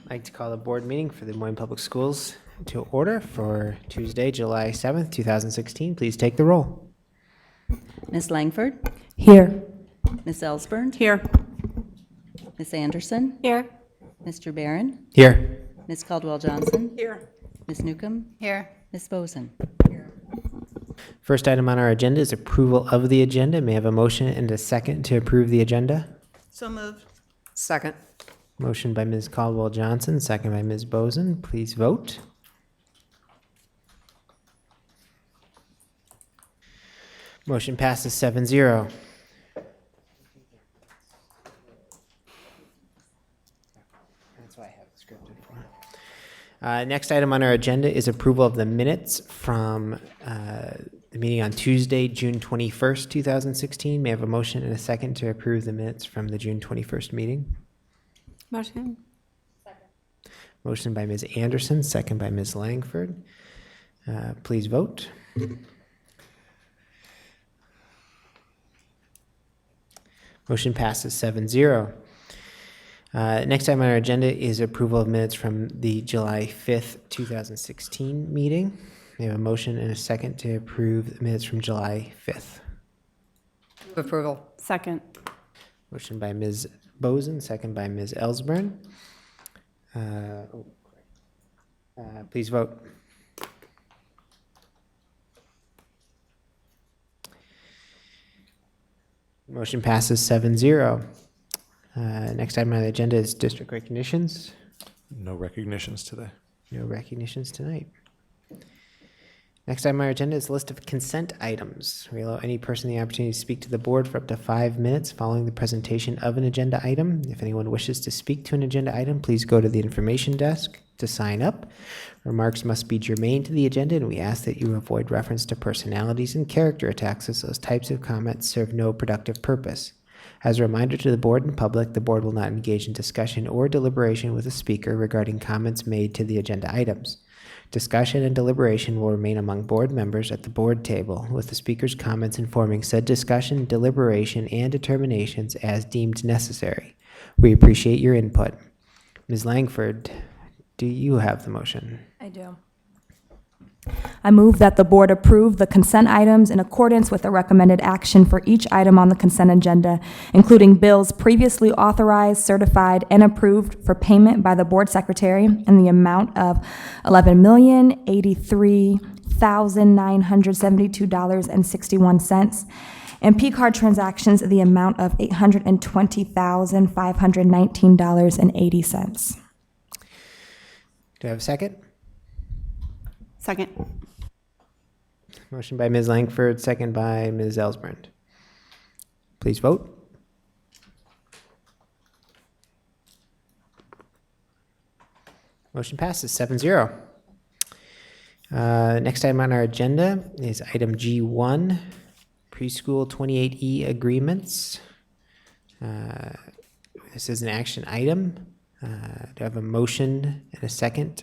I'd like to call the board meeting for the Des Moines Public Schools to order for Tuesday, July 7th, 2016. Please take the roll. Ms. Langford? Here. Ms. Ellsburn? Here. Ms. Anderson? Here. Mr. Barron? Here. Ms. Caldwell-Johnson? Here. Ms. Newcomb? Here. Ms. Boson? First item on our agenda is approval of the agenda. May I have a motion and a second to approve the agenda? So moved. Second. Motion by Ms. Caldwell-Johnson, second by Ms. Boson. Please vote. Motion passes 7-0. That's why I have it scripted for. Next item on our agenda is approval of the minutes from the meeting on Tuesday, June 21st, 2016. May I have a motion and a second to approve the minutes from the June 21st meeting? Motion. Motion by Ms. Anderson, second by Ms. Langford. Please vote. Motion passes 7-0. Next item on our agenda is approval of minutes from the July 5th, 2016 meeting. We have a motion and a second to approve the minutes from July 5th. Move approval. Second. Motion by Ms. Boson, second by Ms. Ellsburn. Please vote. Motion passes 7-0. Next item on the agenda is district recognitions. No recognitions today. No recognitions tonight. Next item on our agenda is a list of consent items. We allow any person the opportunity to speak to the board for up to 5 minutes following the presentation of an agenda item. If anyone wishes to speak to an agenda item, please go to the information desk to sign up. Remarks must be germane to the agenda, and we ask that you avoid reference to personalities and character attacks, as those types of comments serve no productive purpose. As a reminder to the board and public, the board will not engage in discussion or deliberation with the speaker regarding comments made to the agenda items. Discussion and deliberation will remain among board members at the board table, with the speaker's comments informing said discussion, deliberation, and determinations as deemed necessary. We appreciate your input. Ms. Langford, do you have the motion? I do. I move that the board approve the consent items in accordance with the recommended action for each item on the consent agenda, including bills previously authorized, certified, and approved for payment by the board secretary in the amount of $11,083,972.61, and P-card transactions in the amount of $820,519.80. Do I have a second? Second. Motion by Ms. Langford, second by Ms. Ellsburn. Please vote. Motion passes 7-0. Next item on our agenda is item G1, preschool 28E agreements. This is an action item. Do I have a motion and a second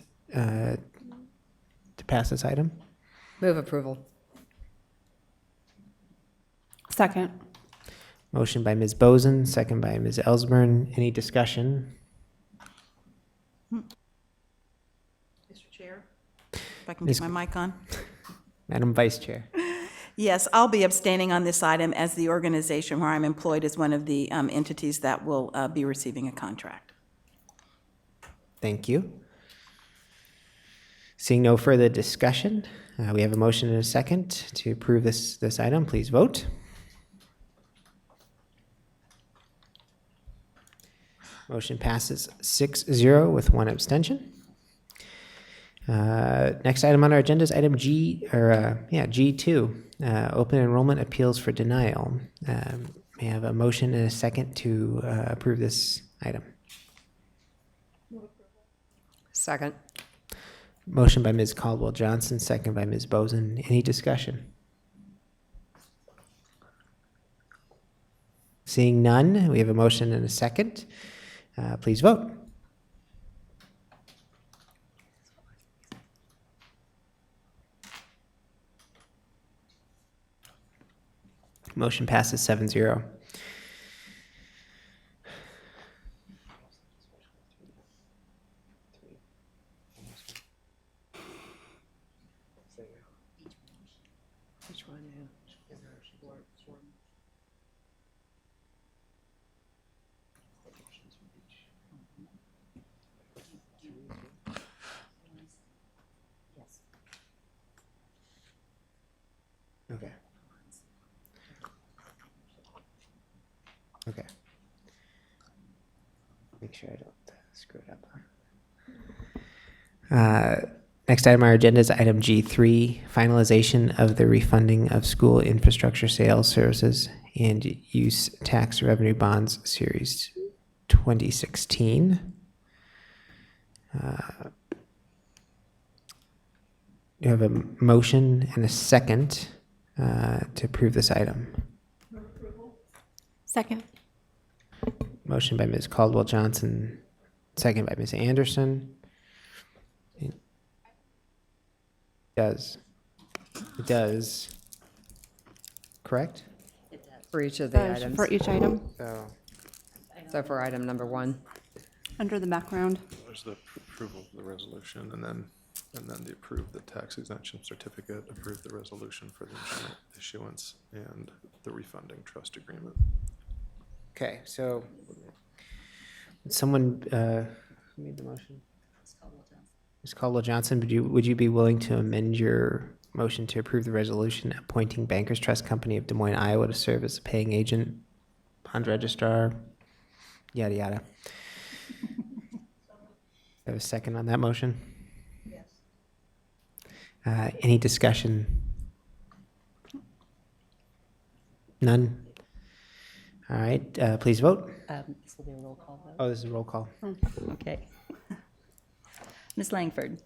to pass this item? Move approval. Second. Motion by Ms. Boson, second by Ms. Ellsburn. Any discussion? Mr. Chair, if I can Ms. get my mic on. Madam Vice Chair. Yes, I'll be abstaining on this item as the organization where I'm employed is one of the entities that will be receiving a contract. Thank you. Seeing no further discussion, we have a motion and a second to approve this item. Please vote. Motion passes 6-0 with one abstention. Next item on our agenda is item G2, open enrollment appeals for denial. May I have a motion and a second to approve this item? Second. Motion by Ms. Caldwell-Johnson, second by Ms. Boson. Any discussion? Seeing none, we have a motion and a second. Please vote. Motion passes 7-0. Okay. Okay. Make sure I don't screw it up. Next item on our agenda is item G3, finalization of the refunding of school infrastructure sales services and use tax revenue bonds series 2016. You have a motion and a second to approve this item. Second. Motion by Ms. Caldwell Johnson, second by Ms. Anderson. It does. It does. Correct? For each of the items. For each item, So, So for item number 1. under the background. There's the approval of the resolution, and then the approve the tax exemption certificate, approve the resolution for the issuance, and the refunding trust agreement. okay, so someone who made the motion? Ms. Caldwell Johnson, would you be willing to amend your motion to approve the resolution appointing Bankers Trust Company of Des Moines, Iowa to serve as a paying agent, bond registrar, yada, yada? Have a second on that motion? Yes. Any discussion? None? All right, please vote. This will be a roll call vote. Oh, this is a roll call. Okay. Ms. Langford,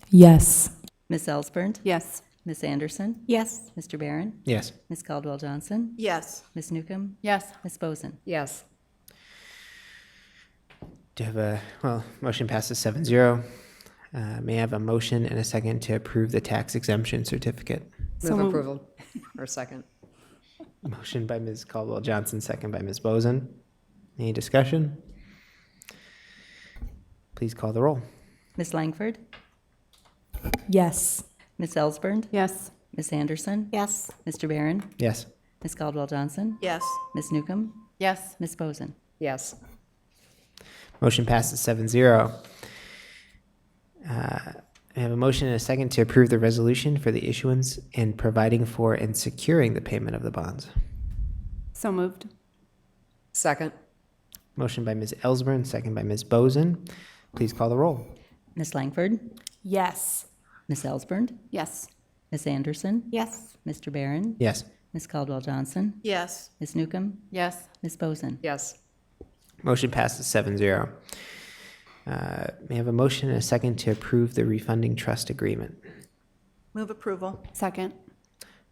Yes. Ms. Ellsbernd, Yes. Ms. Anderson, Yes. Mr. Barron, Yes. Ms. Caldwell Johnson, Yes. Ms. Newcomb, Yes. Ms. Boson. Yes. Do you have motion passes 7-0. May I have a motion and a second to approve the tax exemption certificate? So Move moved. approval. Or second. Motion by Ms. Caldwell Johnson, second by Ms. Boson. Any discussion? Please call the roll. Ms. Langford, Yes. Ms. Ellsbernd, Yes. Ms. Anderson, Yes. Mr. Barron, Yes. Ms. Caldwell Johnson, Yes. Ms. Newcomb, Yes. Ms. Boson. Yes. Motion passes 7-0. I have a motion and a second to approve the resolution for the issuance and providing for and securing the payment of the bonds. So moved. Second. Motion by Ms. Ellsburn, second by Ms. Boson. Please call the roll. Ms. Langford, Yes. Ms. Ellsbernd, Yes. Ms. Anderson, Yes. Mr. Barron, Yes. Ms. Caldwell Johnson, Yes. Ms. Newcomb, Yes. Ms. Boson. Yes. Motion passes 7-0. May I have a motion and a second to approve the refunding trust agreement? Move approval. Second.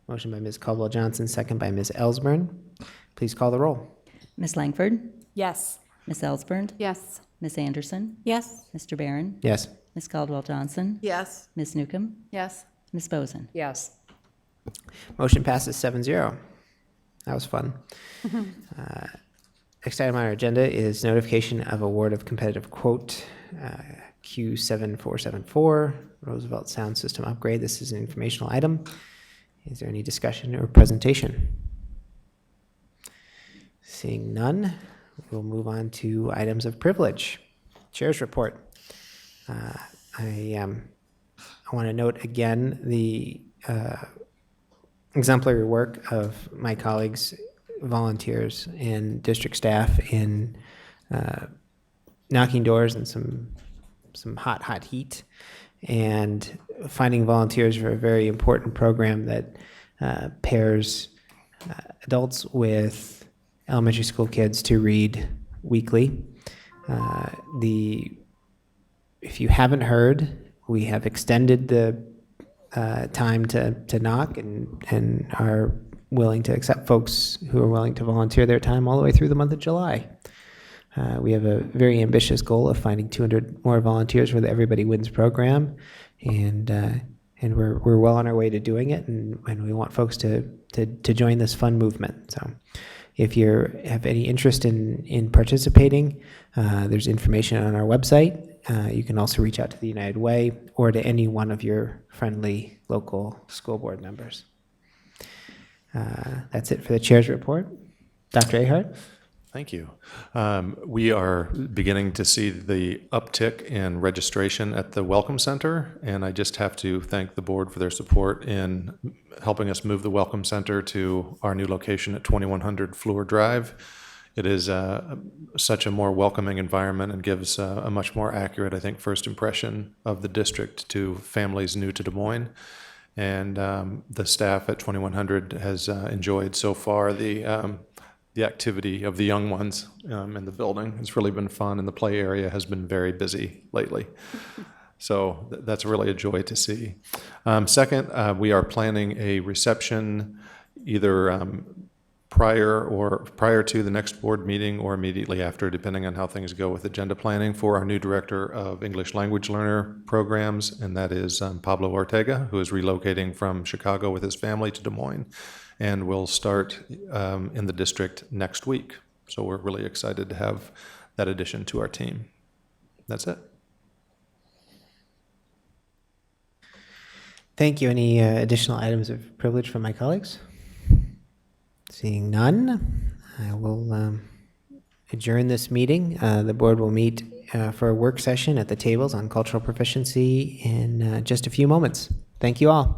Motion by Ms. Caldwell Johnson, second by Ms. Ellsburn. Please call the roll. Ms. Langford, Yes. Ms. Ellsbernd, Yes. Ms. Anderson, Yes. Mr. Barron, Yes. Ms. Caldwell Johnson, Yes. Ms. Newcomb, Yes. Ms. Boson. Yes. Motion passes 7-0. That was fun. Next item on our agenda is notification of award of competitive quote Q7474 Roosevelt Sound System Upgrade. This is an informational item. Is there any discussion or presentation? Seeing none, we'll move on to items of privilege. Chair's report. I want to note again the exemplary work of my colleagues, volunteers, and district staff in knocking doors in some hot heat and finding volunteers for a very important program that pairs adults with elementary school kids to read weekly. If you haven't heard, we have extended the time to knock and are willing to accept folks who are willing to volunteer their time all the way through the month of July. We have a very ambitious goal of finding 200 more volunteers for the Everybody Wins program, and we're well on our way to doing it, and we want folks to join this fun movement. So if you have any interest in participating, there's information on our website. You can also reach out to the United Way or to any one of your friendly local school board members. That's it for the chair's report. Dr. Ahart? Thank you. We are beginning to see the uptick in registration at the Welcome Center, and I just have to thank the board for their support in helping us move the Welcome Center to our new location at 2100 Fleur Drive. It is such a more welcoming environment and gives a much more accurate, I think, first impression of the district to families new to Des Moines. And the staff at 2100 has enjoyed so far the activity of the young ones in the building. It's really been fun, and the play area has been very busy lately. So that's really a joy to see. Second, we are planning a reception either prior to the next board meeting or immediately after, depending on how things go with agenda planning, for our new director of English language learner programs, and that is Pablo Ortega, who is relocating from Chicago with his family to Des Moines, and will start in the district next week. So we're really excited to have that addition to our team. That's it. Thank you. Any additional items of privilege from my colleagues? Seeing none, I will adjourn this meeting. The board will meet for a work session at the tables on cultural proficiency in just a few moments. Thank you all.